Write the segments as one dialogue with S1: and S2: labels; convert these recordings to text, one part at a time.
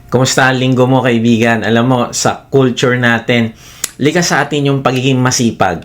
S1: Kumusta ang linggo mo, kaibigan? Alam mo, sa culture natin, likas sa atin yung pagiging masipag.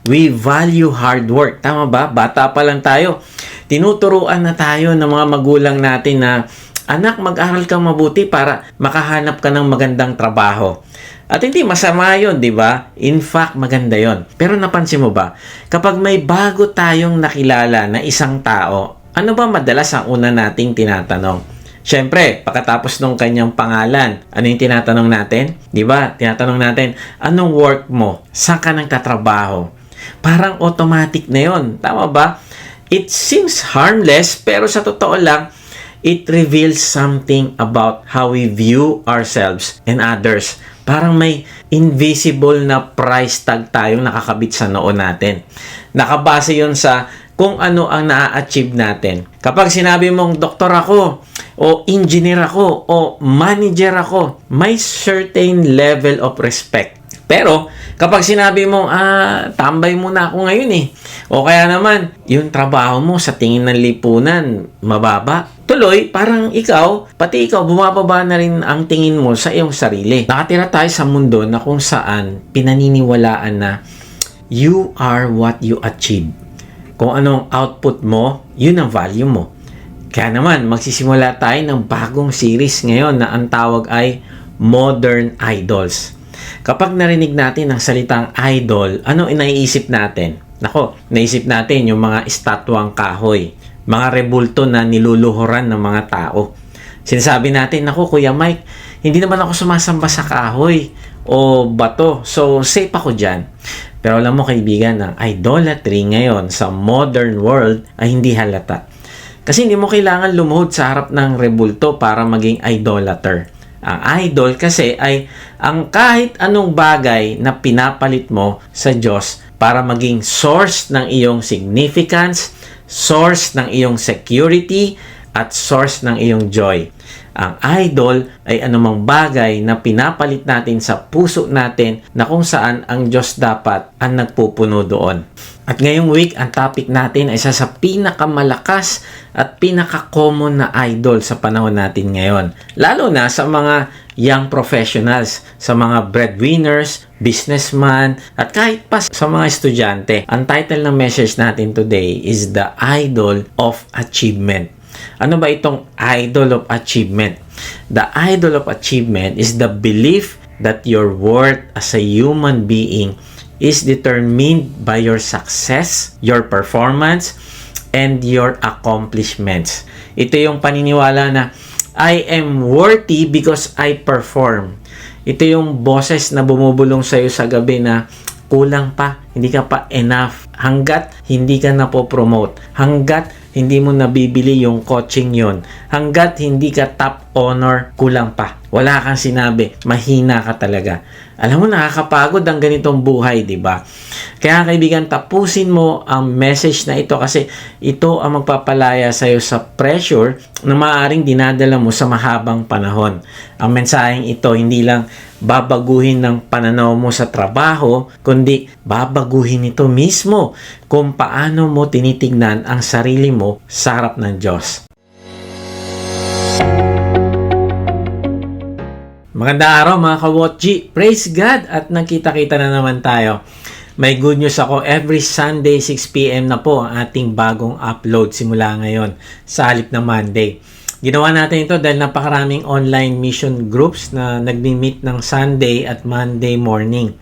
S1: We value hard work. Tama ba? Bata pa lang tayo. Tinuturuan na tayo ng mga magulang natin na, anak, mag-aral kang mabuti para makahanap ka ng magandang trabaho. At hindi masama yun, di ba? In fact, maganda yon. Pero napansin mo ba, kapag may bago tayong nakilala na isang tao, ano ba madalas ang una nating tinatanong? Siyempre, pagkatapos ng kanyang pangalan, ano yung tinatanong natin? Di ba? Tinatanong natin, anong work mo? Saan ka nagtatrabaho? Parang automatic na yon. Tama ba? It seems harmless, pero sa totoo lang, it reveals something about how we view ourselves and others. Parang may invisible na price tag tayong nakakabit sa noo natin. Nakabase yon sa kung ano ang na-achieve natin. Kapag sinabi mong doktor ako, o engineer ako, o manager ako, may certain level of respect. Pero, kapag sinabi mo, tambay muna ako ngayon eh. O kaya naman, yung trabaho mo sa tingin ng lipunan, mababa. Tuloy, parang pati ikaw, bumababa na rin ang tingin mo sa iyong sarili. Nakatira tayo sa mundo na kung saan pinaniniwalaan na you are what you achieve. Kung anong output mo, yun ang value mo. Kaya naman, magsisimula tayo ng bagong series ngayon na ang tawag ay Modern Idols. Kapag narinig natin ang salitang idol, ano naiisip natin? Nako, naisip natin yung mga estatwang kahoy, mga rebulto na niluluhuran ng mga tao. Sinasabi natin, nako Kuya Mike, hindi naman ako sumasamba sa kahoy o bato, so safe ako dyan. Pero alam mo kaibigan, ang idolatry ngayon sa modern world ay hindi halata. Kasi hindi mo kailangan lumuhod sa harap ng rebulto para maging idolater. Ang idol kasi ay ang kahit anong bagay na pinapalit mo sa Diyos para maging source ng iyong significance, source ng iyong security, at source ng iyong joy. Ang idol ay anumang bagay na pinapalit natin sa puso natin na kung saan ang Diyos dapat ang nagpupuno doon. At ngayong week, ang topic natin ay isa sa pinakamalakas at pinaka-common na idol sa panahon natin ngayon. Lalo na sa mga young professionals, sa mga breadwinners, businessman, at kahit pa sa mga estudyante. Ang title ng message natin today is The Idol of Achievement. Ano ba itong idol of achievement? The idol of achievement is the belief that your worth as a human being is determined by your success, your performance, and your accomplishments. Ito yung paniniwala na I am worthy because I perform. Ito yung boses na bumubulong sa'yo sa gabi na kulang pa, hindi ka pa enough. Hanggat hindi ka napopromote, hanggat hindi mo nabibili yung coaching yon, hanggat hindi ka top honor, kulang pa. Wala kang sinabi, mahina ka talaga. Alam mo, nakakapagod ang ganitong buhay, di ba? Kaya kaibigan, tapusin mo ang message na ito kasi ito ang magpapalaya sa iyo sa pressure na maaaring dinadala mo sa mahabang panahon. Ang mensaheng ito hindi lang babaguhin ng pananaw mo sa trabaho, kundi babaguhin ito mismo kung paano mo tinitignan ang sarili mo sa harap ng Diyos. Magandang araw mga ka-Watchi. Praise God at nagkita-kita na naman tayo. May good news ako. Every Sunday 6 p.m. na po ang ating bagong upload simula ngayon sa halip ng Monday. Ginawa natin ito dahil napakaraming online mission groups na nagmi-meet ng Sunday at Monday morning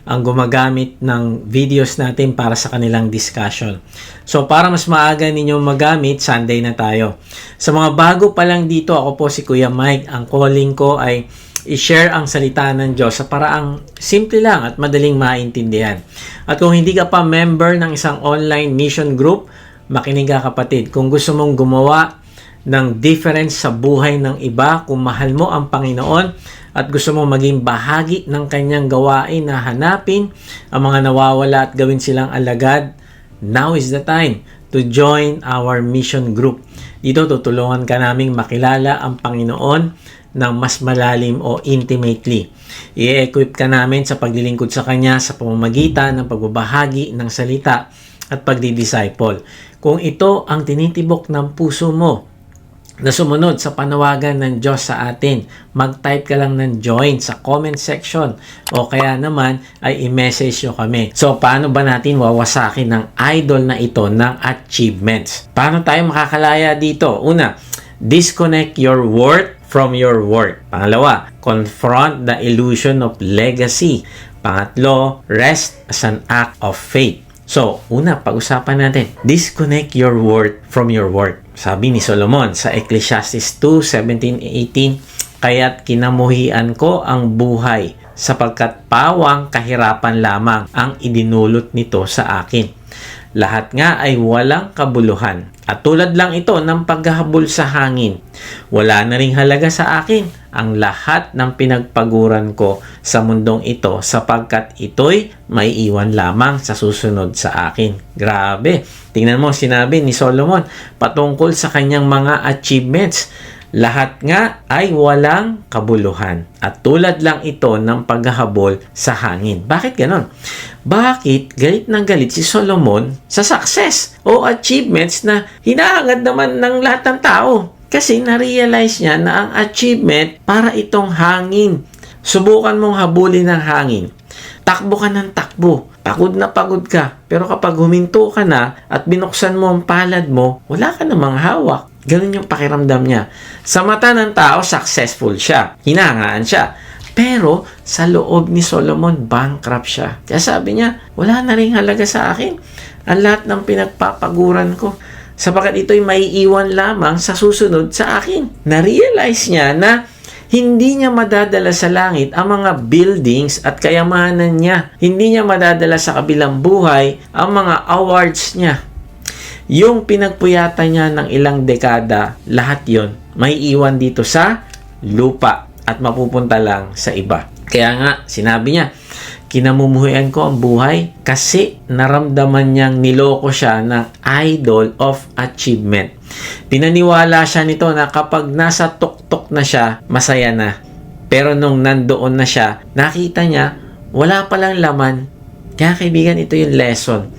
S1: ang gumagamit ng videos natin para sa kanilang discussion. So para mas maaga ninyo magamit, Sunday na tayo. Sa mga bago pa lang dito, ako po si Kuya Mike. Ang calling ko ay i-share ang salita ng Diyos sa paraang simple lang at madaling maintindihan. At kung hindi ka pa member ng isang online mission group, makinig ka kapatid. Kung gusto mong gumawa ng difference sa buhay ng iba, kung mahal mo ang Panginoon at gusto mo maging bahagi ng kanyang gawain na hanapin ang mga nawawala at gawin silang alagad, now is the time to join our mission group. Dito tutulungan ka naming makilala ang Panginoon ng mas malalim o intimately. I-equip ka namin sa paglilingkod sa Kanya sa pamamagitan ng pagbabahagi ng salita at pagdidisciple. Kung ito ang tinitibok ng puso mo, na sumunod sa panawagan ng Diyos sa atin. Mag-type ka lang ng join sa comment section o kaya naman ay i-message nyo kami. So, paano ba natin wawasakin ng idol na ito ng achievements? Paano tayo makakalaya dito? Una, disconnect your worth from your work. Pangalawa, confront the illusion of legacy. Pangatlo, rest as an act of faith. So, una, pag-usapan natin, disconnect your worth from your work. Sabi ni Solomon sa Ecclesiastes 2:17-18, kaya't kinamuhian ko ang buhay, sapagkat pawang kahirapan lamang ang idinulot nito sa akin. Lahat nga ay walang kabuluhan. At tulad lang ito ng paghahabol sa hangin. Wala na ring halaga sa akin ang lahat ng pinagpaguran ko sa mundong ito sapagkat ito'y may iwan lamang sa susunod sa akin. Grabe. Tingnan mo, sinabi ni Solomon patungkol sa kanyang mga achievements. Lahat nga ay walang kabuluhan. At tulad lang ito ng paghahabol sa hangin. Bakit ganon? Bakit galit ng galit si Solomon sa success o achievements na hinahangad naman ng lahat ng tao? Kasi na-realize niya na ang achievement para itong hangin. Subukan mong habulin ng hangin. Takbo ka ng takbo. Pagod na pagod ka. Pero kapag huminto ka na at binuksan mo ang palad mo, wala ka namang hawak. Ganun yung pakiramdam niya. Sa mata ng tao, successful siya. Hinahangaan siya. Pero sa loob ni Solomon, bankrupt siya. Kaya sabi niya, wala na rin halaga sa akin ang lahat ng pinagpapaguran ko. Sapagkat ito'y maiiwan lamang sa susunod sa akin. Na-realize niya na hindi niya madadala sa langit ang mga buildings at kayamanan niya. Hindi niya madadala sa kabilang buhay ang mga awards niya. Yung pinagpuyatan niya ng ilang dekada, lahat yon may iwan dito sa lupa at mapupunta lang sa iba. Kaya nga, sinabi niya, kinamumuhian ko ang buhay kasi naramdaman niyang niloko siya ng idol of achievement. Pinaniwala siya nito na kapag nasa tuktok na siya, masaya na. Pero nung nandoon na siya, nakita niya, wala palang laman. Kaya kaibigan, ito yung lesson.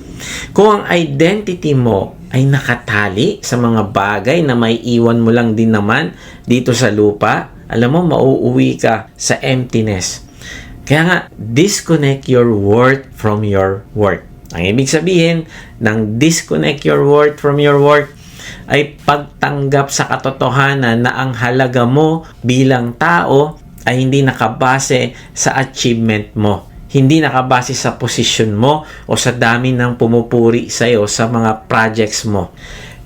S1: Kung ang identity mo ay nakatali sa mga bagay na may iwan mo lang din naman dito sa lupa, alam mo, mauuwi ka sa emptiness. Kaya nga, disconnect your worth from your work. Ang ibig sabihin ng disconnect your worth from your work ay pagtanggap sa katotohanan na ang halaga mo bilang tao ay hindi nakabase sa achievement mo. Hindi nakabase sa posisyon mo o sa dami ng pumupuri sa iyo sa mga projects mo.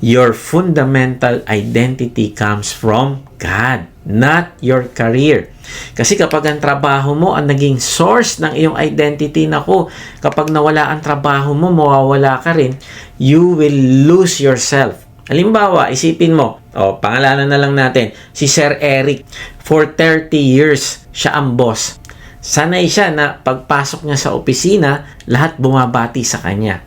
S1: Your fundamental identity comes from God, not your career. Kasi kapag ang trabaho mo ang naging source ng iyong identity, naku, kapag nawala ang trabaho mo, mawawala ka rin, you will lose yourself. Halimbawa, isipin mo, pangalanan na lang natin, si Sir Eric, for 30 years, siya ang boss. Sanay siya na pagpasok niya sa opisina, lahat bumabati sa kanya.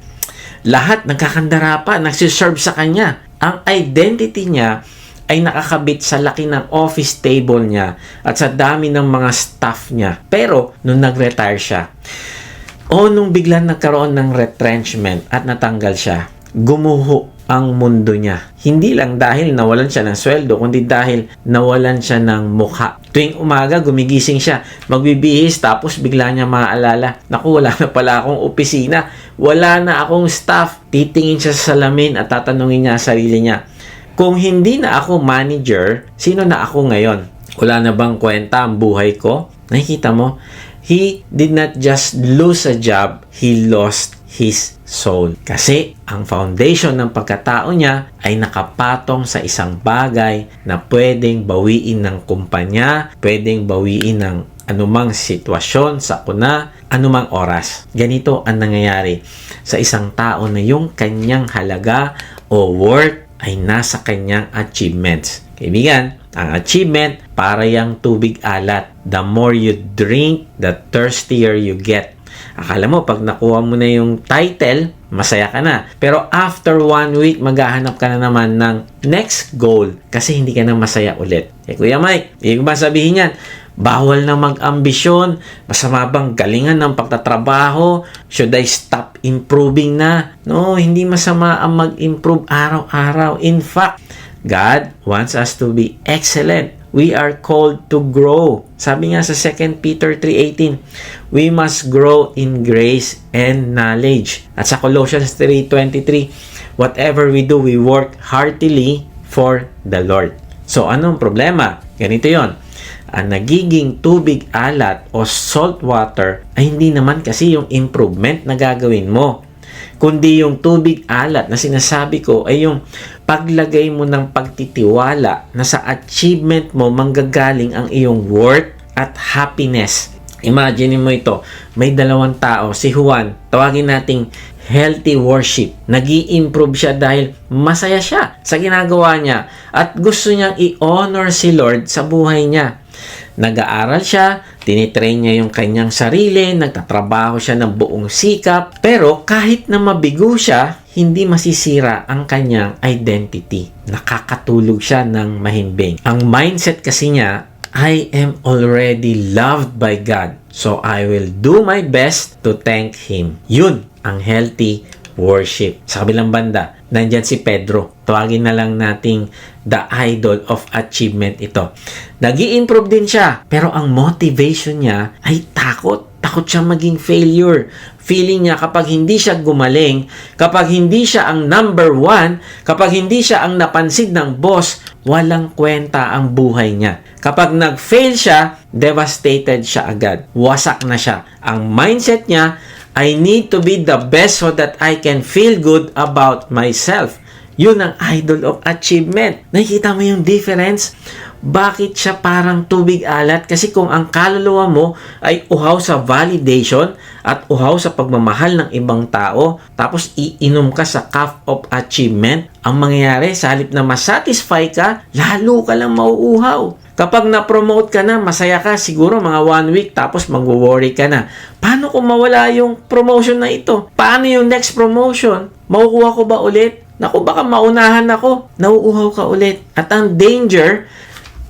S1: Lahat nagkakandara pa, nagsiserve sa kanya. Ang identity niya ay nakakabit sa laki ng office table niya at sa dami ng mga staff niya. Pero, nung nag-retire siya, nung biglang nagkaroon ng retrenchment at natanggal siya, gumuho ang mundo niya. Hindi lang dahil nawalan siya ng sweldo, kundi dahil nawalan siya ng mukha. Tuwing umaga, gumigising siya, magbibihis, tapos bigla niya maaalala, naku, wala na pala akong opisina, wala na akong staff. Titingin siya sa salamin at tatanungin niya sa sarili niya, kung hindi na ako manager, sino na ako ngayon? Wala na bang kwenta ang buhay ko? Nakikita mo? He did not just lose a job, he lost his soul. Kasi ang foundation ng pagkatao niya ay nakapatong sa isang bagay na pwedeng bawiin ng kumpanya, pwedeng bawiin ng anumang sitwasyon, sakuna, anumang oras. Ganito ang nangyayari sa isang tao na yung kanyang halaga o worth ay nasa kanyang achievements. Kaibigan, ang achievement para yang tubig alat. The more you drink, the thirstier you get. Akala mo, pag nakuha mo na yung title, masaya ka na. Pero after 1 week, maghahanap ka na naman ng next goal kasi hindi ka na masaya ulit. Kuya Mike, ibig ba sabihin yan? Bawal na mag-ambisyon? Masama bang galingan ng pagtatrabaho? Should I stop improving na? No, hindi masama ang mag-improve araw-araw. In fact, God wants us to be excellent. We are called to grow. Sabi nga sa 2 Peter 3:18, we must grow in grace and knowledge. At sa Colossians 3:23, whatever we do, we work heartily for the Lord. So, anong problema? Ganito yon. Ang nagiging tubig alat o salt water ay hindi naman kasi yung improvement na gagawin mo, kundi yung tubig alat na sinasabi ko ay yung paglagay mo ng pagtitiwala na sa achievement mo manggagaling ang iyong worth at happiness. Imagine mo ito, may dalawang tao, si Juan, tawagin nating healthy worship. Nag-i-improve siya dahil masaya siya sa ginagawa niya at gusto niyang i-honor si Lord sa buhay niya. Nag-aaral siya, tinitrain niya yung kanyang sarili, nagtatrabaho siya ng buong sikap, pero kahit na mabigo siya, hindi masisira ang kanyang identity. Nakakatulog siya ng mahimbing. Ang mindset kasi niya, I am already loved by God, so I will do my best to thank Him. Yun ang healthy worship. Sa kabilang banda, nandyan si Pedro. Tawagin na lang nating the idol of achievement ito. Nag-i-improve din siya, pero ang motivation niya ay takot. Takot siya maging failure. Feeling niya kapag hindi siya gumaling, kapag hindi siya ang number one, kapag hindi siya ang napansin ng boss, walang kwenta ang buhay niya. Kapag nag-fail siya, devastated siya agad. Wasak na siya. Ang mindset niya, I need to be the best so that I can feel good about myself. Yun ang idol of achievement. Nakikita mo yung difference? Bakit siya parang tubig alat? Kasi kung ang kaluluwa mo ay uhaw sa validation at uhaw sa pagmamahal ng ibang tao, tapos iinom ka sa cup of achievement, ang mangyayari sa halip na masatisfy ka, lalo ka lang mauuhaw. Kapag na-promote ka na, masaya ka, siguro mga 1 week, tapos mag-worry ka na. Paano kung mawala yung promotion na ito? Paano yung next promotion? Makukuha ko ba ulit? Naku, baka maunahan ako. Nauuhaw ka ulit. At ang danger,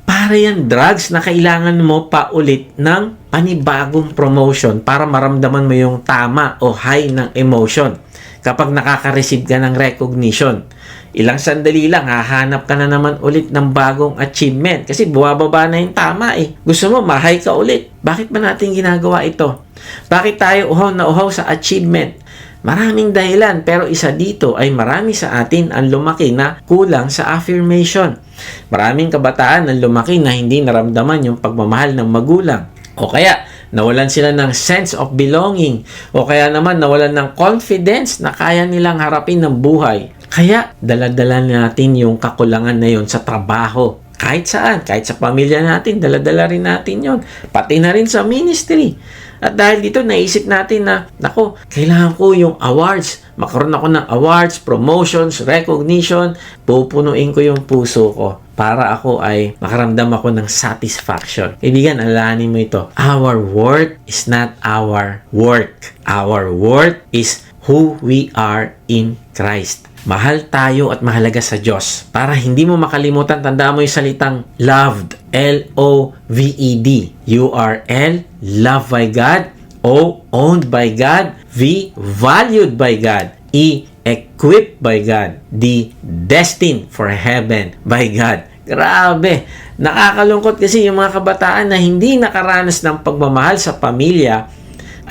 S1: para yan drugs na kailangan mo pa ulit ng panibagong promotion para maramdaman mo yung tama o high ng emotion. Kapag nakaka-receive ka ng recognition, ilang sandali lang, hahanap ka na naman ulit ng bagong achievement kasi buwababa na yung tama eh. Gusto mo, ma-high ka ulit. Bakit ba natin ginagawa ito? Bakit tayo uhaw na uhaw sa achievement? Maraming dahilan, pero isa dito ay marami sa atin ang lumaki na kulang sa affirmation. Maraming kabataan ang lumaki na hindi naramdaman yung pagmamahal ng magulang. O kaya, nawalan sila ng sense of belonging. O kaya naman, nawalan ng confidence na kaya nilang harapin ng buhay. Kaya, dala-dala natin yung kakulangan na yun sa trabaho. Kahit saan, kahit sa pamilya natin, dala-dala rin natin yun. Pati na rin sa ministry. At dahil dito, naisip natin na, nako, kailangan ko yung awards. Makaroon ako ng awards, promotions, recognition. Pupunuin ko yung puso ko para ako ay makaramdam ako ng satisfaction. Kaibigan, alalahanin mo ito. Our worth is not our work. Our worth is who we are in Christ. Mahal tayo at mahalaga sa Diyos. Para hindi mo makalimutan, tandaan mo yung salitang loved. L-O-V-E-D. U-R-L, loved by God. O, owned by God. V, valued by God. E, equipped by God. D, destined for heaven by God. Grabe! Nakakalungkot kasi yung mga kabataan na hindi nakaranas ng pagmamahal sa pamilya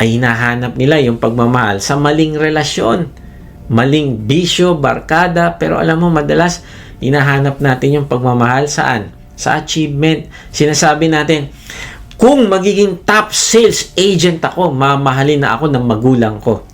S1: ay hinahanap nila yung pagmamahal sa maling relasyon. Maling bisyo, barkada, pero alam mo, madalas hinahanap natin yung pagmamahal saan? Sa achievement. Sinasabi natin, kung magiging top sales agent ako, mamahalin na ako ng magulang ko.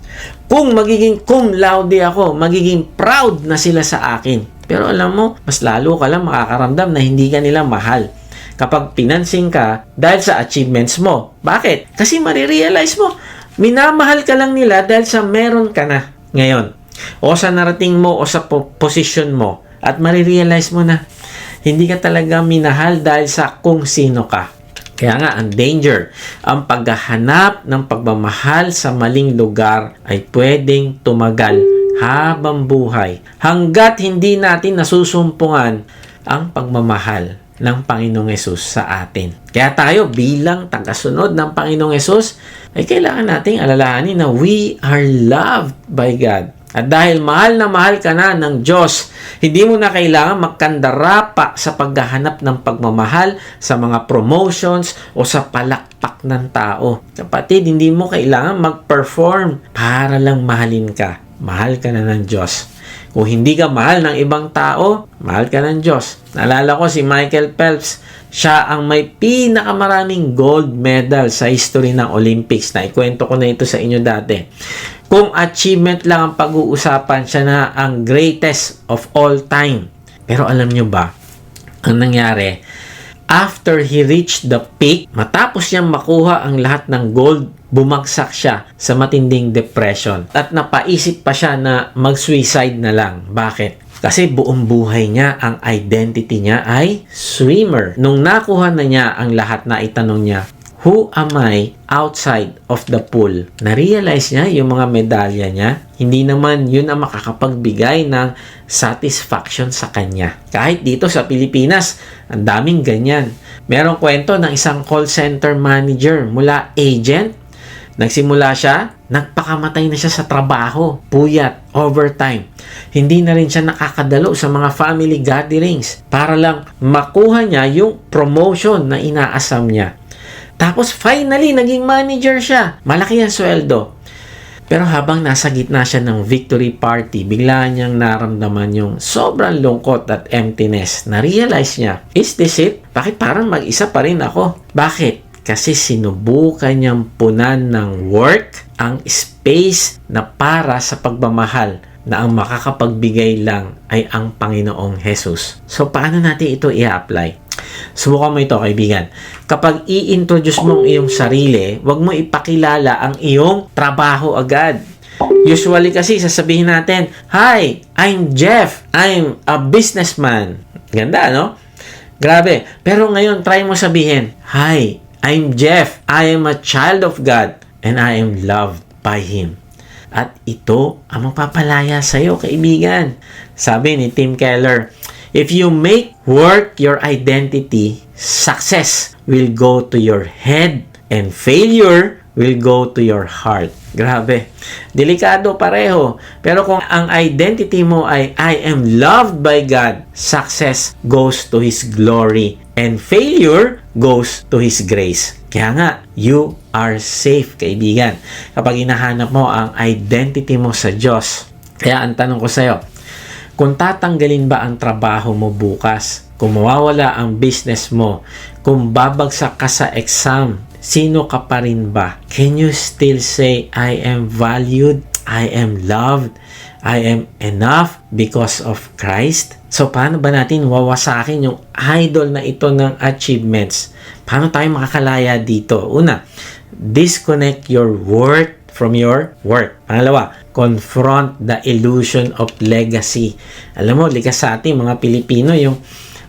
S1: Kung magiging cum laude ako, magiging proud na sila sa akin. Pero alam mo, mas lalo ka lang makakaramdam na hindi ka nila mahal kapag pinansin ka dahil sa achievements mo. Bakit? Kasi marirealize mo, minamahal ka lang nila dahil sa meron ka na ngayon. O sa narating mo o sa position mo. At marirealize mo na hindi ka talaga minahal dahil sa kung sino ka. Kaya nga, ang danger, ang paghahanap ng pagmamahal sa maling lugar ay pwedeng tumagal habang buhay hanggat hindi natin nasusumpungan ang pagmamahal ng Panginoong Hesus sa atin. Kaya tayo bilang tagasunod ng Panginoong Hesus ay kailangan nating alalahanin na we are loved by God. At dahil mahal na mahal ka na ng Diyos, hindi mo na kailangan magkandara pa sa paghahanap ng pagmamahal sa mga promotions o sa palakpak ng tao. Kapatid, hindi mo kailangan mag-perform para lang mahalin ka. Mahal ka na ng Diyos. Kung hindi ka mahal ng ibang tao, mahal ka ng Diyos. Naalala ko si Michael Phelps, siya ang may pinakamaraming gold medal sa history ng Olympics. Naikwento ko na ito sa inyo dati. Kung achievement lang ang pag-uusapan, siya na ang greatest of all time. Pero alam nyo ba, ang nangyari, after he reached the peak, matapos niyang makuha ang lahat ng gold, bumagsak siya sa matinding depression. At napaisip pa siya na mag-suicide na lang. Bakit? Kasi buong buhay niya, ang identity niya ay swimmer. Nung nakuha na niya ang lahat na itanong niya, who am I outside of the pool? Na-realize niya yung mga medalya niya. Hindi naman yun ang makakapagbigay ng satisfaction sa kanya. Kahit dito sa Pilipinas, ang daming ganyan. Merong kwento ng isang call center manager mula agent. Nagsimula siya, nagpakamatay na siya sa trabaho, puyat, overtime. Hindi na rin siya nakakadalo sa mga family gatherings para lang makuha niya yung promotion na inaasam niya. Tapos finally, naging manager siya. Malaki ang sweldo. Pero habang nasa gitna siya ng victory party, bigla niyang naramdaman yung sobrang lungkot at emptiness. Na-realize niya, is this it? Bakit parang mag-isa pa rin ako? Bakit? Kasi sinubukan niyang punan ng work ang space na para sa pagmamahal na ang makakapagbigay lang ay ang Panginoong Jesus. So, paano natin ito i-apply? Subukan mo ito, kaibigan. Kapag i-introduce mo ang iyong sarili, huwag mo ipakilala ang iyong trabaho agad. Usually kasi sasabihin natin, "Hi, I'm Jeff. I'm a businessman." Ganda, no? Grabe. Pero ngayon, try mo sabihin, "Hi, I'm Jeff. I am a child of God and I am loved by Him." At ito ang magpapalaya sa iyo, kaibigan. Sabi ni Tim Keller, if you make work your identity, success will go to your head and failure will go to your heart. Grabe. Delikado pareho. Pero kung ang identity mo ay I am loved by God, success goes to His glory and failure goes to His grace. Kaya nga, you are safe, kaibigan. Kapag hinahanap mo ang identity mo sa Diyos. Kaya ang tanong ko sa'yo, kung tatanggalin ba ang trabaho mo bukas, kung mawawala ang business mo, kung babagsak ka sa exam, sino ka pa rin ba? Can you still say, I am valued, I am loved, I am enough because of Christ? So, paano ba natin wawasakin yung idol na ito ng achievements? Paano tayo makakalaya dito? Una, disconnect your worth from your work. Pangalawa, confront the illusion of legacy. Alam mo, likas sa ating mga Pilipino yung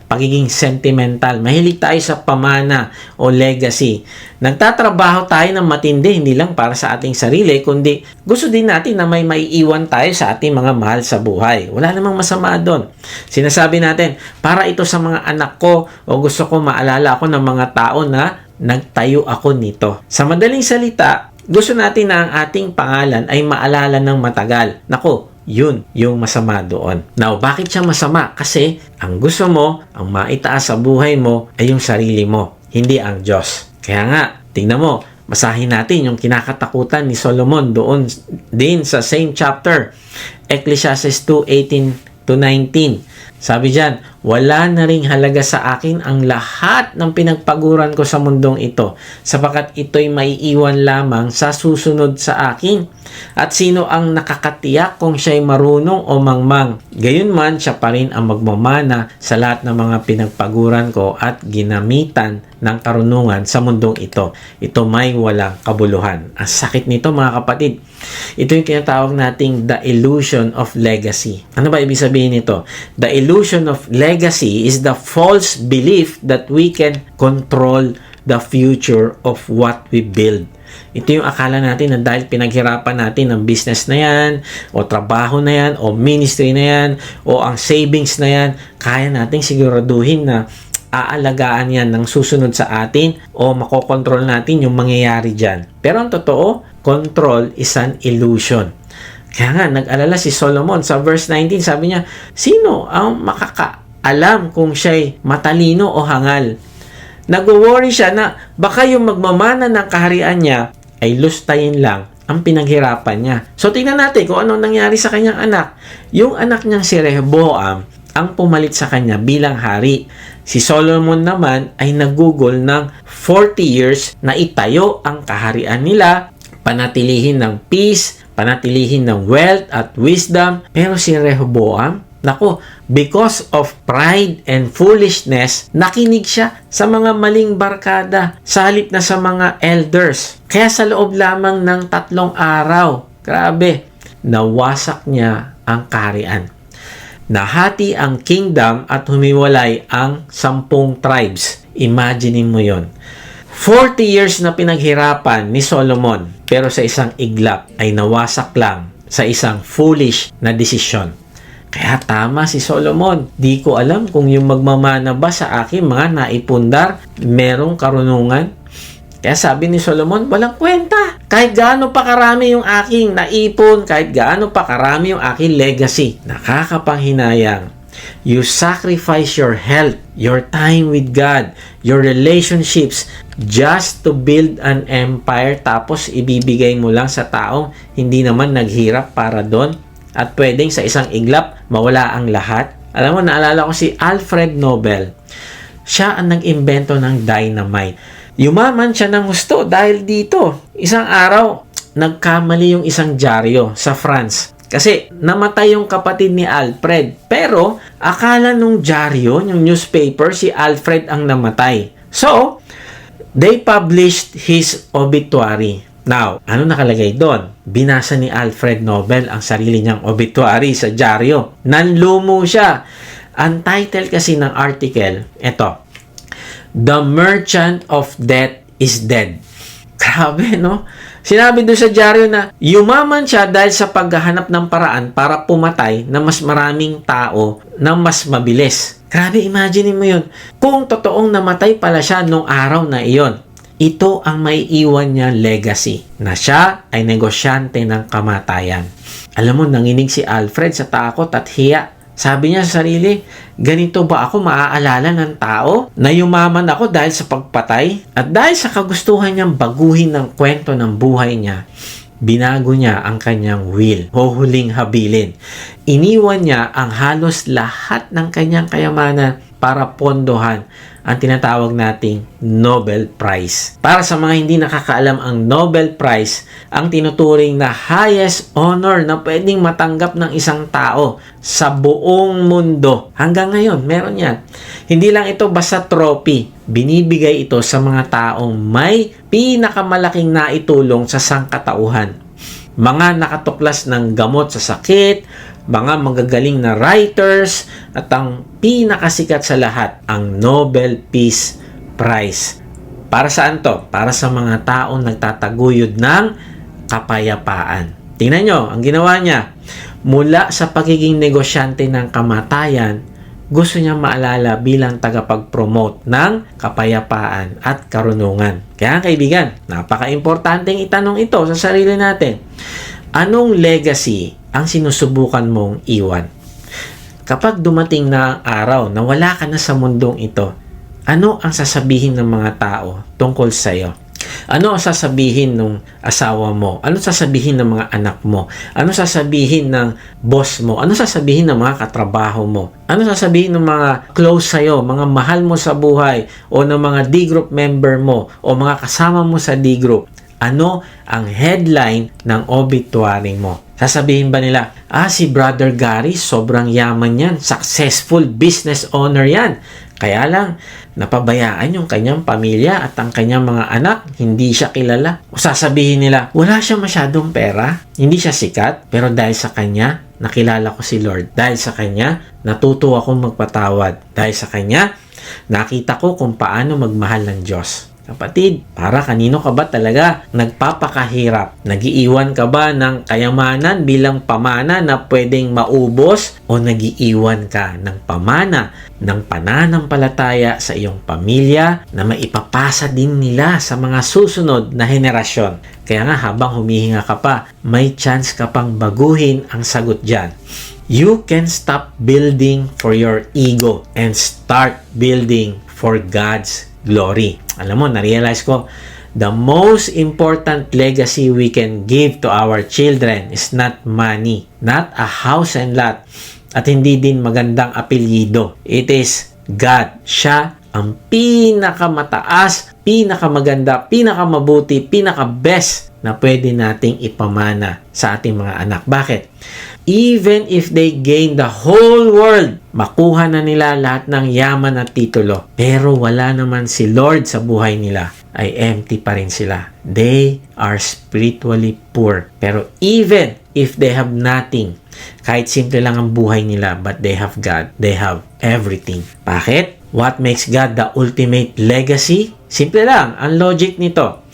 S1: pagiging sentimental. Mahilig tayo sa pamana o legacy. Nagtatrabaho tayo ng matindi, hindi lang para sa ating sarili, kundi gusto din natin na may maiiwan tayo sa ating mga mahal sa buhay. Wala namang masama doon. Sinasabi natin, para ito sa mga anak ko o gusto ko maalala ako ng mga tao na nagtayo ako nito. Sa madaling salita, gusto natin na ang ating pangalan ay maalala ng matagal. Nako, yun yung masama doon. Now, bakit siya masama? Kasi ang gusto mo, ang maitaas sa buhay mo ay yung sarili mo, hindi ang Diyos. Kaya nga, tingnan mo, basahin natin yung kinakatakutan ni Solomon doon din sa same chapter, Ecclesiastes 2:18-19. Sabi diyan, wala na ring halaga sa akin ang lahat ng pinagpaguran ko sa mundong ito, sapagkat ito'y maiiwan lamang sa susunod sa akin. At sino ang nakakatiyak kung siya'y marunong o mangmang? Gayunman, siya pa rin ang magmamana sa lahat ng mga pinagpaguran ko at ginamitan ng karunungan sa mundong ito. Ito may walang kabuluhan. Ang sakit nito, mga kapatid. Ito yung tinatawag nating the illusion of legacy. Ano ba ibig sabihin nito? The illusion of legacy is the false belief that we can control the future of what we build. Ito yung akala natin na dahil pinaghirapan natin ang business na yan, o trabaho na yan, o ministry na yan, o ang savings na yan, kaya nating siguraduhin na aalagaan yan ng susunod sa atin o makokontrol natin yung mangyayari dyan. Pero ang totoo, control is an illusion. Kaya nga, nag-alala si Solomon. Sa verse 19, sabi niya, sino ang makakaalam kung siya'y matalino o hangal? Nag-worry siya na baka yung magmamana ng kaharian niya ay lustayin lang ang pinaghirapan niya. So, tingnan natin kung ano nangyari sa kanyang anak. Yung anak niyang si Rehoboam ang pumalit sa kanya bilang hari. Si Solomon naman ay nagugol ng 40 years na itayo ang kaharian nila, panatilihin ng peace, panatilihin ng wealth at wisdom. Pero si Rehoboam, nako, because of pride and foolishness, nakinig siya sa mga maling barkada sa halip na sa mga elders. Kaya sa loob lamang ng 3 araw, grabe, nawasak niya ang kaharian. Nahati ang kingdom at humiwalay ang 10 tribes. Imaginin mo yon. 40 years na pinaghirapan ni Solomon, pero sa isang iglap ay nawasak lang sa isang foolish na desisyon. Kaya tama si Solomon. Di ko alam kung yung magmamana ba sa akin mga naipundar, merong karunungan. Kaya sabi ni Solomon, walang kwenta. Kahit gaano pa karami yung aking naipon, kahit gaano pa karami yung aking legacy. Nakakapanghinayang. You sacrifice your health, your time with God, your relationships, just to build an empire, tapos ibibigay mo lang sa taong hindi naman naghirap para doon. At pwedeng sa isang iglap, mawala ang lahat. Alam mo, naalala ko si Alfred Nobel. Siya ang nag-imbento ng dynamite. Yumaman siya ng gusto dahil dito. Isang araw, nagkamali yung isang dyaryo sa France. Kasi namatay yung kapatid ni Alfred. Pero akala nung dyaryo, yung newspaper, si Alfred ang namatay. So, they published his obituary. Now, ano nakalagay doon? Binasa ni Alfred Nobel ang sarili niyang obituary sa dyaryo. Nanlumo siya. Ang title kasi ng article, eto, The Merchant of Death is Dead. Grabe, no? Sinabi doon sa dyaryo na yumaman siya dahil sa paghahanap ng paraan para pumatay na mas maraming tao na mas mabilis. Grabe, imagine mo yun. Kung totoong namatay pala siya nung araw na iyon, ito ang may iwan niya legacy, na siya ay negosyante ng kamatayan. Alam mo, nanginig si Alfred sa takot at hiya. Sabi niya sa sarili, ganito ba ako maaalala ng tao na yumaman ako dahil sa pagpatay? At dahil sa kagustuhan niyang baguhin ng kwento ng buhay niya, binago niya ang kanyang will, huhuling habilin. Iniwan niya ang halos lahat ng kanyang kayamanan para pondohan ang tinatawag nating Nobel Prize. Para sa mga hindi nakakaalam, ang Nobel Prize ang tinuturing na highest honor na pwedeng matanggap ng isang tao sa buong mundo. Hanggang ngayon, meron yan. Hindi lang ito basta trophy. Binibigay ito sa mga taong may pinakamalaking naitulong sa sangkatauhan. Mga nakatuklas ng gamot sa sakit, mga magagaling na writers, at ang pinakasikat sa lahat, ang Nobel Peace Prize. Para saan to? Para sa mga taong nagtataguyod ng kapayapaan. Tingnan nyo, ang ginawa niya, mula sa pagiging negosyante ng kamatayan, gusto niya maalala bilang tagapag-promote ng kapayapaan at karunungan. Kaya kaibigan, napaka-importanteng itanong ito sa sarili natin. Anong legacy ang sinusubukan mong iwan? Kapag dumating na ang araw na wala ka na sa mundong ito, ano ang sasabihin ng mga tao tungkol sa iyo? Ano ang sasabihin ng asawa mo? Ano sasabihin ng mga anak mo? Ano sasabihin ng boss mo? Ano sasabihin ng mga katrabaho mo? Ano sasabihin ng mga close sa'yo, mga mahal mo sa buhay, o ng mga D-group member mo, o mga kasama mo sa D-group? Ano ang headline ng obituary mo? Sasabihin ba nila, si Brother Gary, sobrang yaman yan, successful business owner yan. Kaya lang, napabayaan yung kanyang pamilya at ang kanyang mga anak, hindi siya kilala. O sasabihin nila, wala siya masyadong pera, hindi siya sikat, pero dahil sa kanya, nakilala ko si Lord. Dahil sa kanya, natuto akong magpatawad. Dahil sa kanya, nakita ko kung paano magmahal ng Diyos. Kapatid, para kanino ka ba talaga nagpapakahirap? Nagiiwan ka ba ng kayamanan bilang pamana na pwedeng maubos o nagiiwan ka ng pamana ng pananampalataya sa iyong pamilya na maipapasa din nila sa mga susunod na henerasyon? Kaya nga habang humihinga ka pa, may chance ka pang baguhin ang sagot dyan. You can stop building for your ego and start building for God's glory. Alam mo, na-realize ko, the most important legacy we can give to our children is not money, not a house and lot, at hindi din magandang apelyido. It is God. Siya ang pinakamataas, pinakamaganda, pinakamabuti, pinaka-best na pwede nating ipamana sa ating mga anak. Bakit? Even if they gain the whole world, makuha na nila lahat ng yaman at titulo, pero wala naman si Lord sa buhay nila, ay empty pa rin sila. They are spiritually poor. Pero even if they have nothing, kahit simple lang ang buhay nila, but they have God, they have everything. Bakit? What makes God the ultimate legacy? Simple lang, ang logic nito.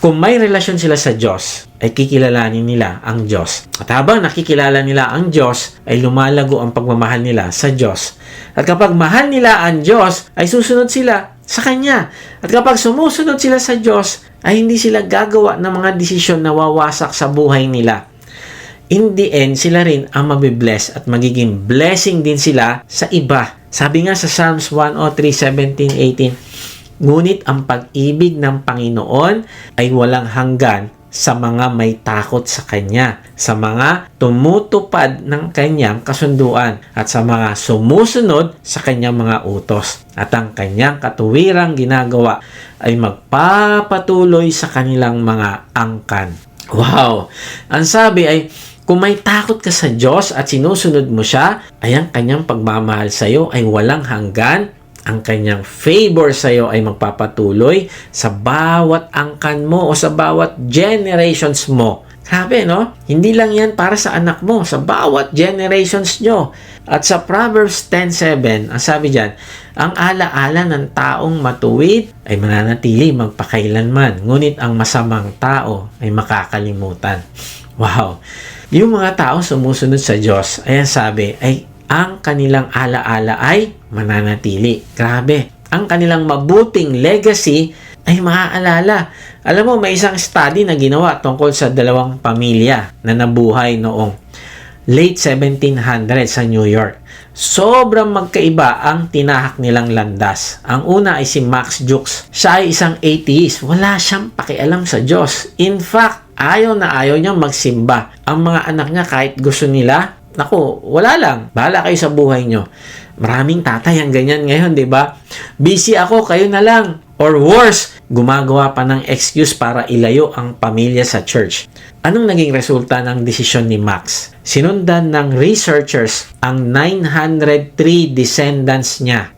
S1: Kung may relasyon sila sa Diyos, ay kikilalanin nila ang Diyos. At habang nakikilala nila ang Diyos, ay lumalago ang pagmamahal nila sa Diyos. At kapag mahal nila ang Diyos, ay susunod sila sa Kanya. At kapag sumusunod sila sa Diyos, ay hindi sila gagawa ng mga desisyon na wawasak sa buhay nila. In the end, sila rin ang mabibless at magiging blessing din sila sa iba. Sabi nga sa Psalms 103:17-18, ngunit ang pag-ibig ng Panginoon ay walang hanggan sa mga may takot sa Kanya, sa mga tumutupad ng Kanyang kasunduan, at sa mga sumusunod sa Kanyang mga utos. At ang Kanyang katuwirang ginagawa ay magpapatuloy sa kanilang mga angkan. Wow! Ang sabi ay, kung may takot ka sa Diyos at sinusunod mo siya, ay ang Kanyang pagmamahal sa iyo ay walang hanggan. Ang Kanyang favor sa iyo ay magpapatuloy sa bawat angkan mo o sa bawat generations mo. Grabe, no? Hindi lang yan para sa anak mo, sa bawat generations nyo. At sa Proverbs 10:7, ang sabi dyan, ang alaala ng taong matuwid ay mananatili magpakailanman, ngunit ang masamang tao ay makakalimutan. Wow! Yung mga taong sumusunod sa Diyos, ayan sabi, ay ang kanilang alaala ay mananatili. Grabe. Ang kanilang mabuting legacy ay maaalala. Alam mo, may isang study na ginawa tungkol sa dalawang pamilya na nabuhay noong late 1700 sa New York. Sobrang magkaiba ang tinahak nilang landas. Ang una ay si Max Jukes. Siya ay isang atheist. Wala siyang pakialam sa Diyos. In fact, ayaw na ayaw niyang magsimba. Ang mga anak niya kahit gusto nila, naku, wala lang. Bahala kayo sa buhay nyo. Maraming tatay ang ganyan ngayon, di ba? Busy ako, kayo na lang. Or worse, gumagawa pa ng excuse para ilayo ang pamilya sa church. Anong naging resulta ng desisyon ni Max? Sinundan ng researchers ang 903 descendants niya.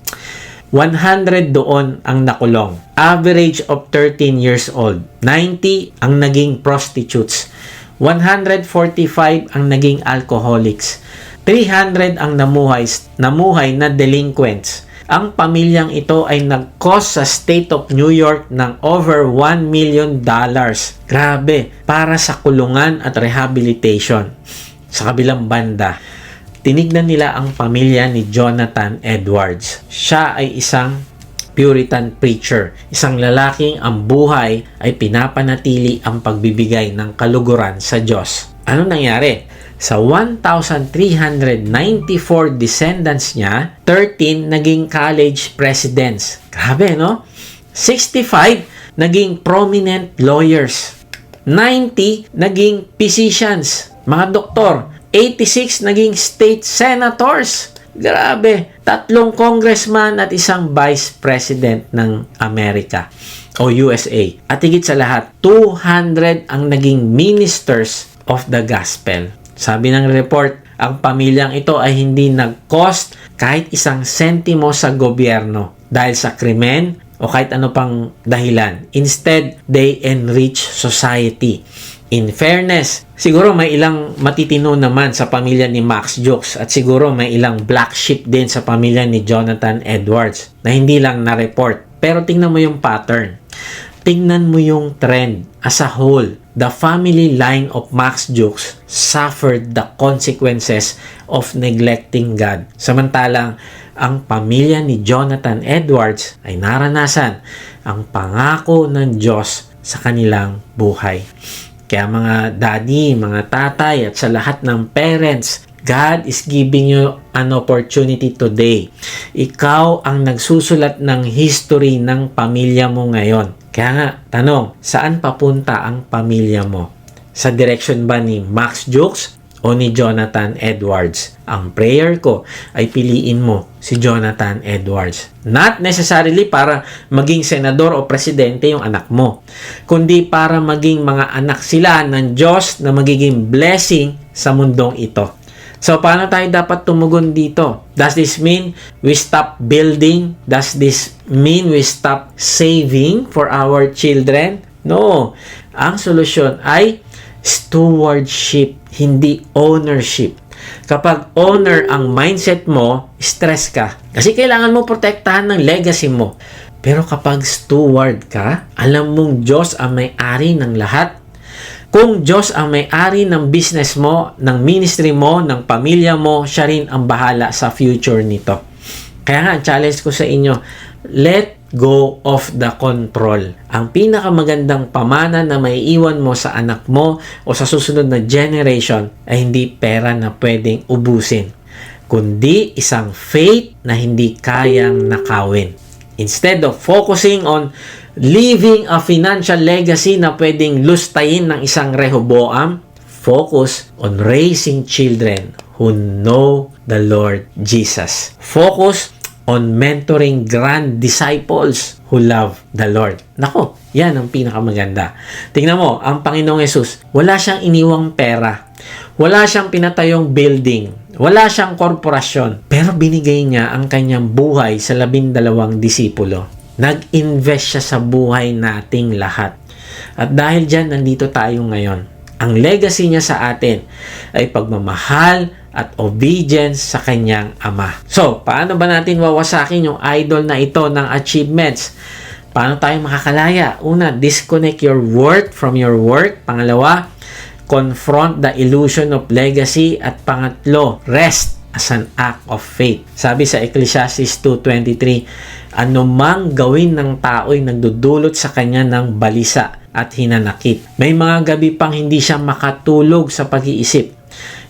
S1: 100 doon ang nakulong. Average of 13 years old. 90 ang naging prostitutes. 145 ang naging alcoholics. 300 ang namuhay na delinquents. Ang pamilyang ito ay nag-cost sa state of New York ng over $1 million. Grabe, para sa kulungan at rehabilitation. Sa kabilang banda, tinignan nila ang pamilya ni Jonathan Edwards. Siya ay isang Puritan preacher, isang lalaking ang buhay ay pinapanatili ang pagbibigay ng kaluguran sa Diyos. Ano nangyari? Sa 1,394 descendants niya, 13 naging college presidents. Grabe, no? 65 naging prominent lawyers. 90 naging physicians, mga doktor. 86 naging state senators. Grabe, 3 congressman at isang vice president ng Amerika o USA. At higit sa lahat, 200 ang naging ministers of the gospel. Sabi ng report, ang pamilyang ito ay hindi nag-cost kahit isang sentimo sa gobyerno dahil sa krimen o kahit ano pang dahilan. Instead, they enrich society. In fairness, siguro may ilang matitino naman sa pamilya ni Max Jukes at siguro may ilang black sheep din sa pamilya ni Jonathan Edwards na hindi lang na-report. Pero tingnan mo yung pattern. Tignan mo yung trend as a whole. The family line of Max Jukes suffered the consequences of neglecting God. Samantalang ang pamilya ni Jonathan Edwards ay naranasan ang pangako ng Diyos sa kanilang buhay. Kaya mga daddy, mga tatay at sa lahat ng parents, God is giving you an opportunity today. Ikaw ang nagsusulat ng history ng pamilya mo ngayon. Kaya nga, tanong, saan papunta ang pamilya mo? Sa direction ba ni Max Jukes o ni Jonathan Edwards? Ang prayer ko ay piliin mo si Jonathan Edwards. Not necessarily para maging senador o presidente yung anak mo, kundi para maging mga anak sila ng Diyos na magiging blessing sa mundong ito. So, paano tayo dapat tumugon dito? Does this mean we stop building? Does this mean we stop saving for our children? No. Ang solusyon ay stewardship, hindi ownership. Kapag owner ang mindset mo, stress ka. Kasi kailangan mo protektahan ng legacy mo. Pero kapag steward ka, alam mong Diyos ang may-ari ng lahat. Kung Diyos ang may-ari ng business mo, ng ministry mo, ng pamilya mo, siya rin ang bahala sa future nito. Kaya nga, challenge ko sa inyo, let go of the control. Ang pinakamagandang pamana na maiiwan mo sa anak mo o sa susunod na generation ay hindi pera na pwedeng ubusin, kundi isang faith na hindi kayang nakawin. Instead of focusing on leaving a financial legacy na pwedeng lustayin ng isang Rehoboam, focus on raising children who know the Lord Jesus. Focus on mentoring grand disciples who love the Lord. Nako, yan ang pinakamaganda. Tingnan mo, ang Panginoong Yesus, wala siyang iniwang pera. Wala siyang pinatayong building. Wala siyang korporasyon. Pero binigay niya ang kanyang buhay sa 12 disipulo. Nag-invest siya sa buhay nating lahat. At dahil dyan, nandito tayo ngayon. Ang legacy niya sa atin ay pagmamahal at obedience sa kanyang ama. So, paano ba natin wawasakin yung idol na ito ng achievements? Paano tayo makakalaya? Una, disconnect your worth from your work. Pangalawa, confront the illusion of legacy. At pangatlo, rest as an act of faith. Sabi sa Ecclesiastes 2:23, anumang gawin ng tao'y nagdudulot sa kanya ng balisa at hinanakit. May mga gabi pang hindi siya makatulog sa pag-iisip.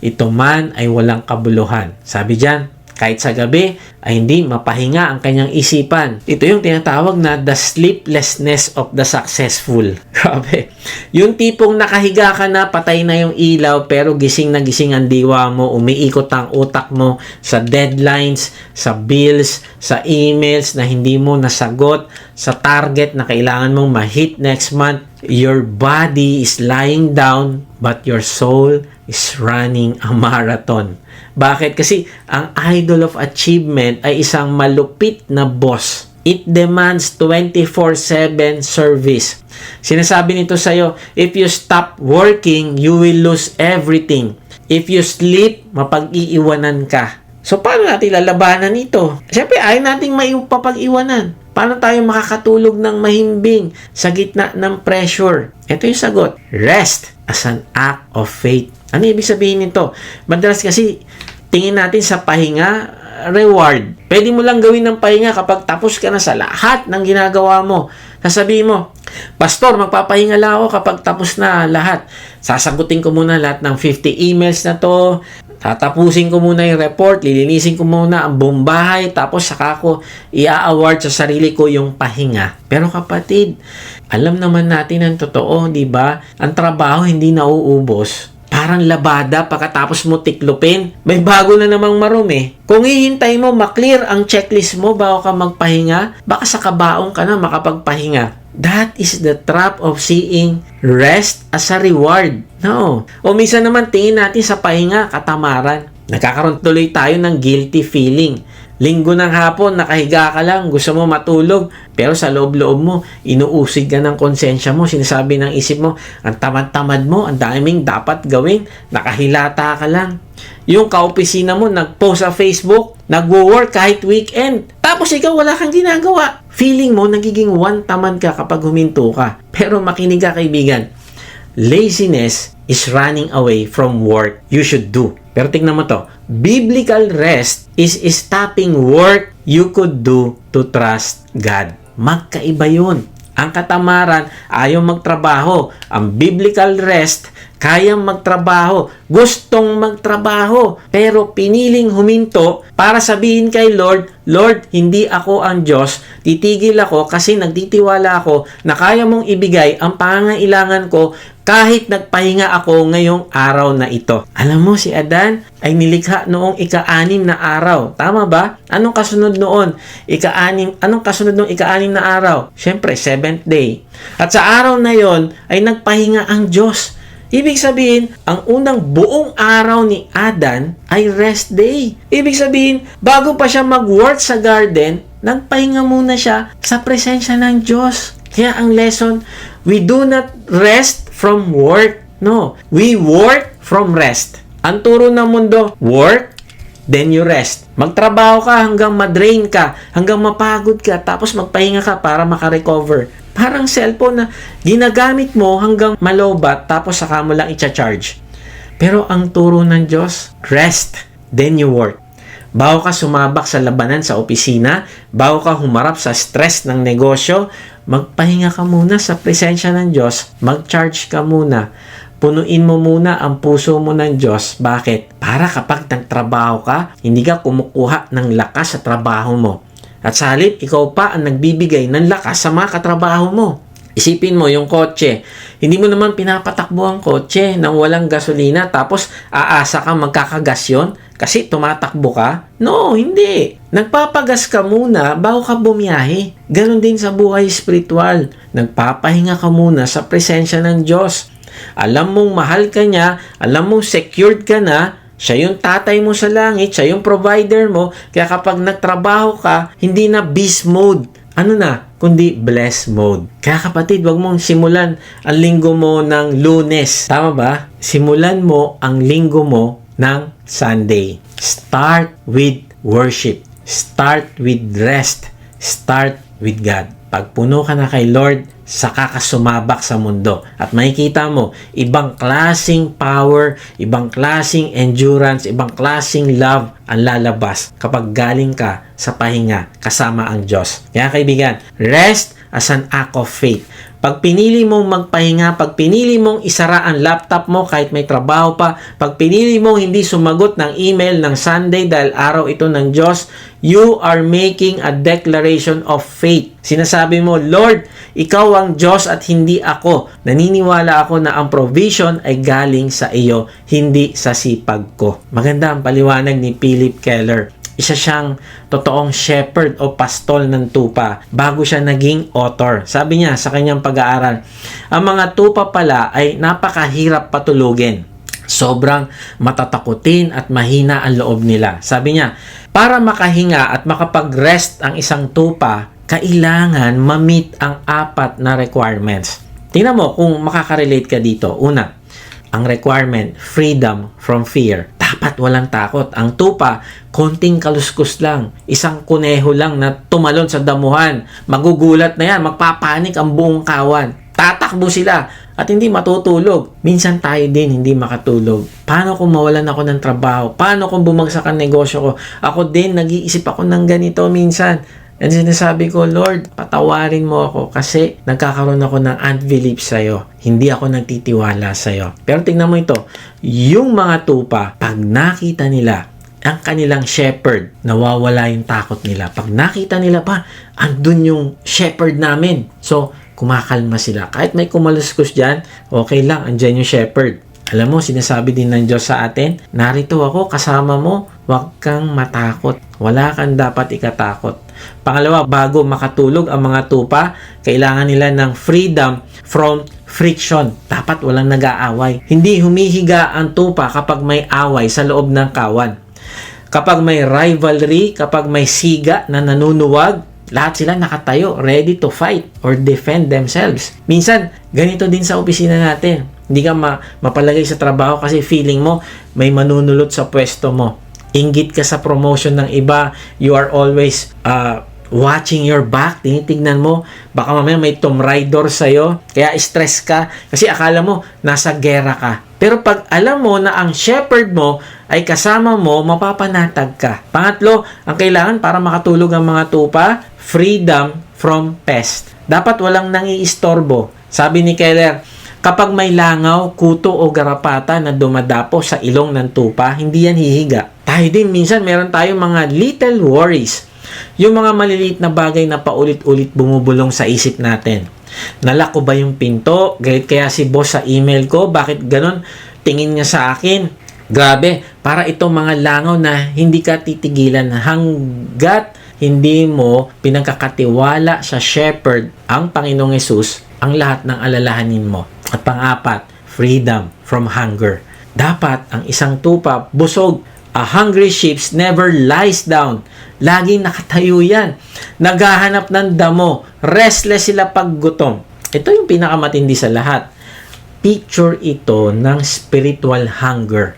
S1: Ito man ay walang kabuluhan. Sabi diyan, kahit sa gabi ay hindi mapahinga ang kanyang isipan. Ito yung tinatawag na the sleeplessness of the successful. Grabe. Yung tipong nakahiga ka na, patay na yung ilaw, pero gising na gising ang diwa mo, umiikot ang utak mo sa deadlines, sa bills, sa emails na hindi mo nasagot, sa target na kailangan mong ma-hit next month. Your body is lying down, but your soul is running a marathon. Bakit? Kasi ang idol of achievement ay isang malupit na boss. It demands 24/7 service. Sinasabi nito sa'yo, if you stop working, you will lose everything. If you sleep, mapag-iiwanan ka. So, paano natin lalabanan ito? Siyempre, ayaw nating mapapag-iwanan. Paano tayo makakatulog ng mahimbing sa gitna ng pressure? Ito yung sagot. Rest as an act of faith. Ano ibig sabihin nito? Madalas kasi tingin natin sa pahinga, reward. Pwede mo lang gawin ng pahinga kapag tapos ka na sa lahat ng ginagawa mo. Sasabihin mo, Pastor, magpapahinga lang ako kapag tapos na lahat. Sasagutin ko muna lahat ng 50 emails na to. Tatapusin ko muna yung report, lilinisin ko muna ang buong bahay, tapos saka ko i-award sa sarili ko yung pahinga. Pero kapatid, alam naman natin ang totoo, di ba? Ang trabaho hindi nauubos. Parang labada pagkatapos mo tiklopin, may bago na namang marumi. Kung hihintay mo maklear ang checklist mo bago ka magpahinga, baka sa kabaong ka na makapagpahinga. That is the trap of seeing rest as a reward. No. O minsan naman tingin natin sa pahinga, katamaran. Nagkakaroon tuloy tayo ng guilty feeling. Linggo ng hapon, nakahiga ka lang, gusto mo matulog, pero sa loob-loob mo, inuusig ka ng konsensya mo, sinasabi ng isip mo, ang tamad-tamad mo, ang daming dapat gawin, nakahilata ka lang. Yung kaopisina mo, nag-post sa Facebook, nagwo-work kahit weekend, Tapos ikaw wala kang ginagawa. Feeling mo nagiging one tamad ka kapag huminto ka. Pero makinig ka kaibigan, laziness is running away from work you should do. Pero tingnan mo to, biblical rest is stopping work you could do to trust God. Magkaiba yun. Ang katamaran, ayaw magtrabaho. Ang biblical rest, kayang magtrabaho. Gustong magtrabaho. Pero piniling huminto para sabihin kay Lord, Lord, hindi ako ang Diyos. Titigil ako kasi nagtitiwala ako na kaya mong ibigay ang pangangailangan ko kahit nagpahinga ako ngayong araw na ito. Alam mo, si Adan ay nilikha noong ika-6 na araw. Tama ba? Anong kasunod noon? Anong kasunod noong ika-6 na araw? Siyempre, 7th day. At sa araw na yon ay nagpahinga ang Diyos. Ibig sabihin, ang unang buong araw ni Adan ay rest day. Ibig sabihin, bago pa siya mag-work sa garden, nagpahinga muna siya sa presensya ng Diyos. Kaya ang lesson, we do not rest from work. No, we work from rest. Ang turo ng mundo, work, then you rest. Magtrabaho ka hanggang madrain ka, hanggang mapagod ka, tapos magpahinga ka para makarecover. Parang cellphone na ginagamit mo hanggang malobat, tapos saka mo lang i-charge. Pero ang turo ng Diyos, rest, then you work. Bago ka sumabak sa labanan sa opisina, bago ka humarap sa stress ng negosyo, magpahinga ka muna sa presensya ng Diyos, mag-charge ka muna. Punuin mo muna ang puso mo ng Diyos. Bakit? Para kapag nagtrabaho ka, hindi ka kumukuha ng lakas sa trabaho mo. At sa halip, ikaw pa ang nagbibigay ng lakas sa mga katrabaho mo. Isipin mo yung kotse. Hindi mo naman pinapatakbo ang kotse nang walang gasolina tapos aasa ka magkakagas yun kasi tumatakbo ka? No, hindi. Nagpapagas ka muna bago ka bumiyahe. Ganon din sa buhay spiritual. Nagpapahinga ka muna sa presensya ng Diyos. Alam mong mahal ka niya, alam mong secured ka na, siya yung tatay mo sa langit, siya yung provider mo, kaya kapag nagtrabaho ka, hindi na beast mode. Ano na? Kundi bless mode. Kaya kapatid, wag mong simulan ang linggo mo ng Lunes. Tama ba? Simulan mo ang linggo mo ng Sunday. Start with worship. Start with rest. Start with God. Pag puno ka na kay Lord, saka ka sumabak sa mundo. At makikita mo, ibang klaseng power, ibang klaseng endurance, ibang klaseng love ang lalabas kapag galing ka sa pahinga kasama ang Diyos. Kaya kaibigan, rest as an act of faith. Pag pinili mong magpahinga, pag pinili mong isara ang laptop mo kahit may trabaho pa, pag pinili mong hindi sumagot ng email ng Sunday dahil araw ito ng Diyos, you are making a declaration of faith. Sinasabi mo, Lord, ikaw ang Diyos at hindi ako. Naniniwala ako na ang provision ay galing sa iyo, hindi sa sipag ko. Maganda ang paliwanag ni Philip Keller. Isa siyang totoong shepherd o pastol ng tupa bago siya naging author. Sabi niya sa kanyang pag-aaral, ang mga tupa pala ay napakahirap patulugin. Sobrang matatakutin at mahina ang loob nila. Sabi niya, para makahinga at makapag-rest ang isang tupa, kailangan ma-meet ang 4 na requirements. Tingnan mo kung makakarelate ka dito. Una, ang requirement, freedom from fear. Dapat walang takot. Ang tupa, konting kaluskus lang. Isang kuneho lang na tumalon sa damuhan. Magugulat na yan. Magpapanik ang buong kawan. Tatakbo sila at hindi matutulog. Minsan tayo din hindi makatulog. Paano kung mawalan ako ng trabaho? Paano kung bumagsak ang negosyo ko? Ako din, nag-iisip ako ng ganito minsan. And sinasabi ko, Lord, patawarin mo ako kasi nagkakaroon ako ng unbelief sa'yo. Hindi ako nagtitiwala sa'yo. Pero tingnan mo ito, yung mga tupa, pag nakita nila ang kanilang shepherd, nawawala yung takot nila. Pag nakita nila pa, andun yung shepherd namin. So, kumakalma sila. Kahit may kumaluskus dyan, okay lang, andyan yung shepherd. Alam mo, sinasabi din ng Diyos sa atin, narito ako, kasama mo, huwag kang matakot. Wala kang dapat ikatakot. Pangalawa, bago makatulog ang mga tupa, kailangan nila ng freedom from friction. Dapat walang nag-aaway. Hindi humihiga ang tupa kapag may away sa loob ng kawan. Kapag may rivalry, kapag may siga na nanunuwag, lahat sila nakatayo, ready to fight or defend themselves. Minsan, ganito din sa opisina natin. Hindi ka mapalagay sa trabaho kasi feeling mo may manunulot sa pwesto mo. Inggit ka sa promotion ng iba. You are always watching your back, tinitignan mo, baka mamaya may Tomb Raider sa'yo, kaya stress ka, kasi akala mo, nasa gera ka. Pero pag alam mo na ang shepherd mo ay kasama mo, mapapanatag ka. Pangatlo, ang kailangan para makatulog ang mga tupa, freedom from pest. Dapat walang nangiistorbo. Sabi ni Keller, kapag may langaw, kuto o garapata na dumadapo sa ilong ng tupa, hindi yan hihiga. Tayo din, minsan meron tayong mga little worries. Yung mga maliliit na bagay na paulit-ulit bumubulong sa isip natin. Nalak ko ba yung pinto? Galit kaya si boss sa email ko? Bakit ganon? Tingin niya sa akin. Grabe, para itong mga langaw na hindi ka titigilan hanggat hindi mo pinagkakatiwala sa shepherd, ang Panginoong Hesus, ang lahat ng alalahanin mo. At pang-apat, freedom from hunger. Dapat ang isang tupa busog. A hungry sheep never lies down. Laging nakatayo yan. Naghahanap ng damo. Restless sila pag gutom. Ito yung pinakamatindi sa lahat. Picture ito ng spiritual hunger.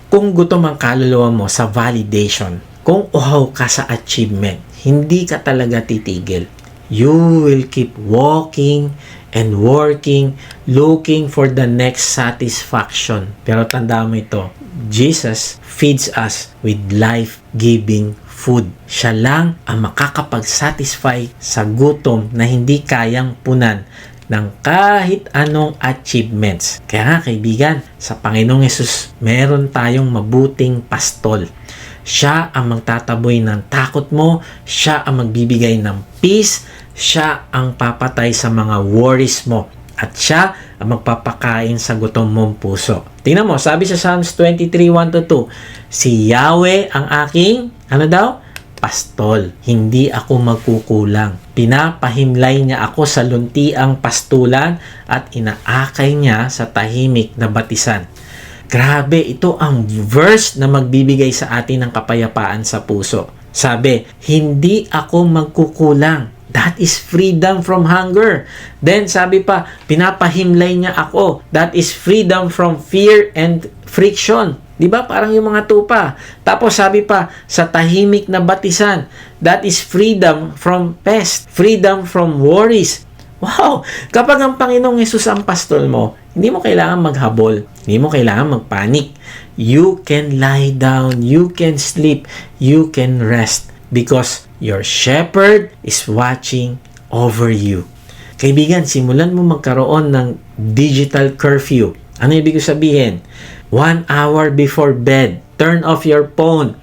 S1: Kung gutom ang kaluluwa mo sa validation, kung uhaw ka sa achievement, hindi ka talaga titigil. You will keep walking and working, looking for the next satisfaction. Pero tandaan mo ito, Jesus feeds us with life-giving food. Siya lang ang makakapag-satisfy sa gutom na hindi kayang punan ng kahit anong achievements. Kaya nga kaibigan, sa Panginoong Hesus, meron tayong mabuting pastol. Siya ang magtataboy ng takot mo, siya ang magbibigay ng peace, siya ang papatay sa mga worries mo, at siya ang magpapakain sa gutom mong puso. Tingnan mo, sabi sa Psalms 23:1-2, si Yahweh ang aking, pastol. Hindi ako magkukulang. Pinapahimlay niya ako sa luntiang pastulan at inaakay niya sa tahimik na batisan. Grabe, ito ang verse na magbibigay sa atin ng kapayapaan sa puso. Sabi, hindi ako magkukulang. That is freedom from hunger. Then sabi pa, pinapahimlay niya ako. That is freedom from fear and friction. Di ba? Parang yung mga tupa. Tapos sabi pa, sa tahimik na batisan. That is freedom from pest. Freedom from worries. Wow! Kapag ang Panginoong Hesus ang pastol mo, hindi mo kailangan maghabol. Hindi mo kailangan magpanik. You can lie down. You can sleep. You can rest. Because your shepherd is watching over you. Kaibigan, simulan mo magkaroon ng digital curfew. Ano ibig sabihin? 1 hour before bed, turn off your phone.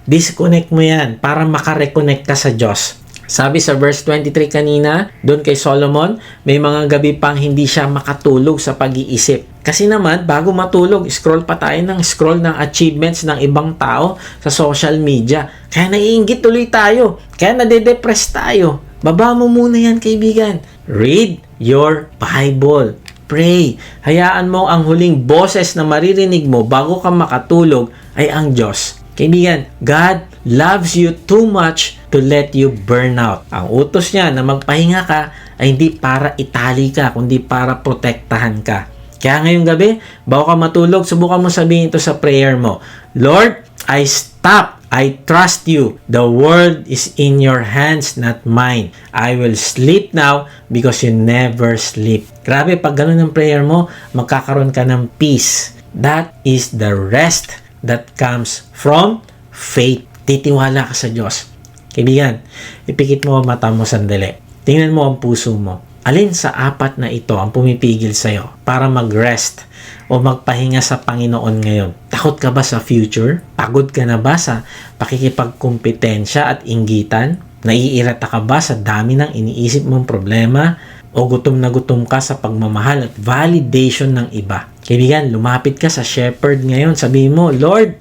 S1: Disconnect mo yan para makareconnect ka sa Diyos. Sabi sa verse 23 kanina, doon kay Solomon, may mga gabi pang hindi siya makatulog sa pag-iisip. Kasi naman, bago matulog, scroll pa tayo ng scroll ng achievements ng ibang tao sa social media. Kaya naiinggit tuloy tayo. Kaya nade-depress tayo. Baba mo muna yan, kaibigan. Read your Bible. Pray. Hayaan mo ang huling boses na maririnig mo bago ka makatulog ay ang Diyos. Kaibigan, God loves you too much to let you burn out. Ang utos niya na magpahinga ka ay hindi para itali ka, kundi para protektahan ka. Kaya ngayong gabi, bago ka matulog, subukan mo sabihin ito sa prayer mo. Lord, I stop. I trust you. The world is in your hands, not mine. I will sleep now because you never sleep. Grabe, pag ganun ang prayer mo, magkakaroon ka ng peace. That is the rest that comes from faith. Titiwala ka sa Diyos. Kaibigan, ipikit mo ang mata mo sandali. Tingnan mo ang puso mo. Alin sa apat na ito ang pumipigil sa'yo para mag-rest o magpahinga sa Panginoon ngayon? Takot ka ba sa future? Pagod ka na ba sa pakikipagkumpetensya at inggitan? Naiirata ka ba sa dami ng iniisip mong problema? O gutom na gutom ka sa pagmamahal at validation ng iba? Kaibigan, lumapit ka sa shepherd ngayon. Sabihin mo, Lord,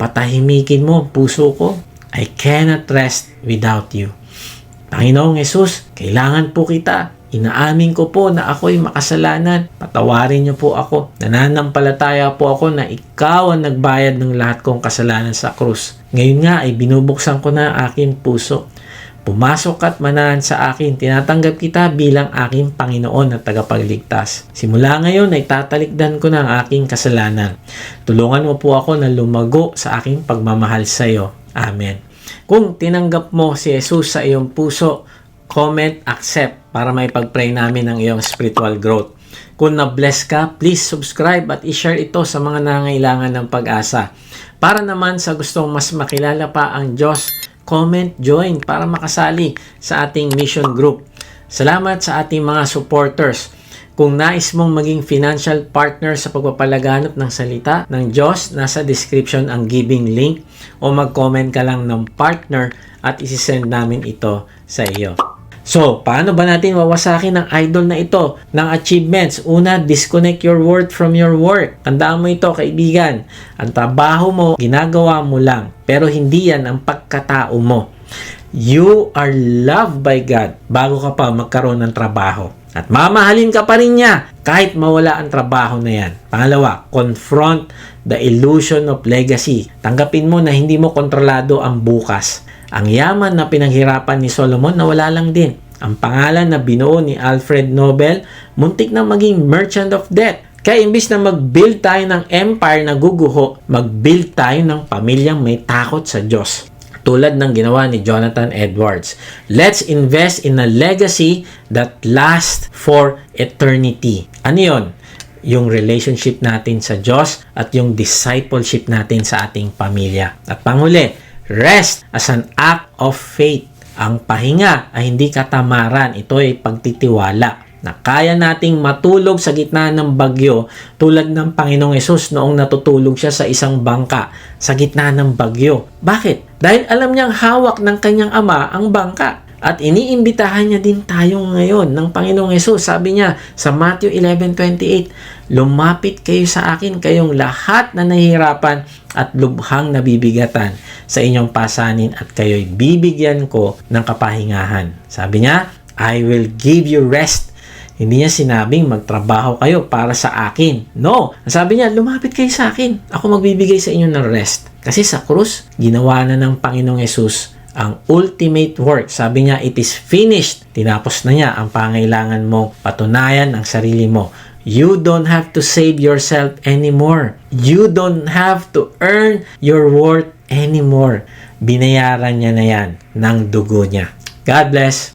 S1: patahimikin mo ang puso ko. I cannot rest without you. Panginoong Hesus, kailangan po kita. Inaamin ko po na ako'y makasalanan. Patawarin niyo po ako. Nananampalataya po ako na ikaw ang nagbayad ng lahat kong kasalanan sa krus. Ngayon nga ay binubuksan ko na ang aking puso Pumasok at manahan sa akin. Tinatanggap kita bilang aking Panginoon at tagapagligtas. Simula ngayon ay tatalikdan ko na ang aking kasalanan. Tulungan mo po ako na lumago sa aking pagmamahal sa iyo. Amen. Kung tinanggap mo si Jesus sa iyong puso, comment, accept para may pag-pray namin ang iyong spiritual growth. Kung na-bless ka, please subscribe at i-share ito sa mga nangangailangan ng pag-asa. Para naman sa gustong mas makilala pa ang Diyos, comment, join para makasali sa ating mission group. Salamat sa ating mga supporters. Kung nais mong maging financial partner sa pagpapalaganap ng salita ng Diyos, nasa description ang giving link o mag-comment ka lang ng partner at isisend namin ito sa iyo. So, paano ba natin wawasakin ang idol na ito ng achievements? Una, disconnect your worth from your work. Tandaan mo ito, kaibigan. Ang trabaho mo, ginagawa mo lang. Pero hindi yan ang pagkatao mo. You are loved by God bago ka pa magkaroon ng trabaho. At mamahalin ka pa rin niya kahit mawala ang trabaho na yan. Pangalawa, confront the illusion of legacy. Tanggapin mo na hindi mo kontrolado ang bukas. Ang yaman na pinaghirapan ni Solomon nawala lang din. Ang pangalan na binuo ni Alfred Nobel, muntik na maging merchant of debt. Kaya imbis na mag-build tayo ng empire na guguho, mag-build tayo ng pamilyang may takot sa Diyos. Tulad ng ginawa ni Jonathan Edwards. Let's invest in a legacy that lasts for eternity. Ano yun? Yung relationship natin sa Diyos at yung discipleship natin sa ating pamilya. At panghuli, rest as an act of faith. Ang pahinga ay hindi katamaran. Ito ay pagtitiwala na kaya nating matulog sa gitna ng bagyo tulad ng Panginoong Hesus noong natutulog siya sa isang bangka sa gitna ng bagyo. Bakit? Dahil alam niyang hawak ng kanyang ama ang bangka. At iniimbitahan niya din tayo ngayon ng Panginoong Hesus. Sabi niya sa Matthew 11:28, lumapit kayo sa akin, kayong lahat na nahihirapan at lubhang nabibigatan sa inyong pasanin at kayo'y bibigyan ko ng kapahingahan. Sabi niya, I will give you rest. Hindi niya sinabing magtrabaho kayo para sa akin. No. Sabi niya, lumapit kayo sa akin. Ako magbibigay sa inyo ng rest. Kasi sa krus, ginawa na ng Panginoong Hesus ang ultimate work. Sabi niya, it is finished. Tinapos na niya ang pangailangan mo. Patunayan ang sarili mo. You don't have to save yourself anymore. You don't have to earn your worth anymore. Binayaran niya na yan ng dugo niya. God bless.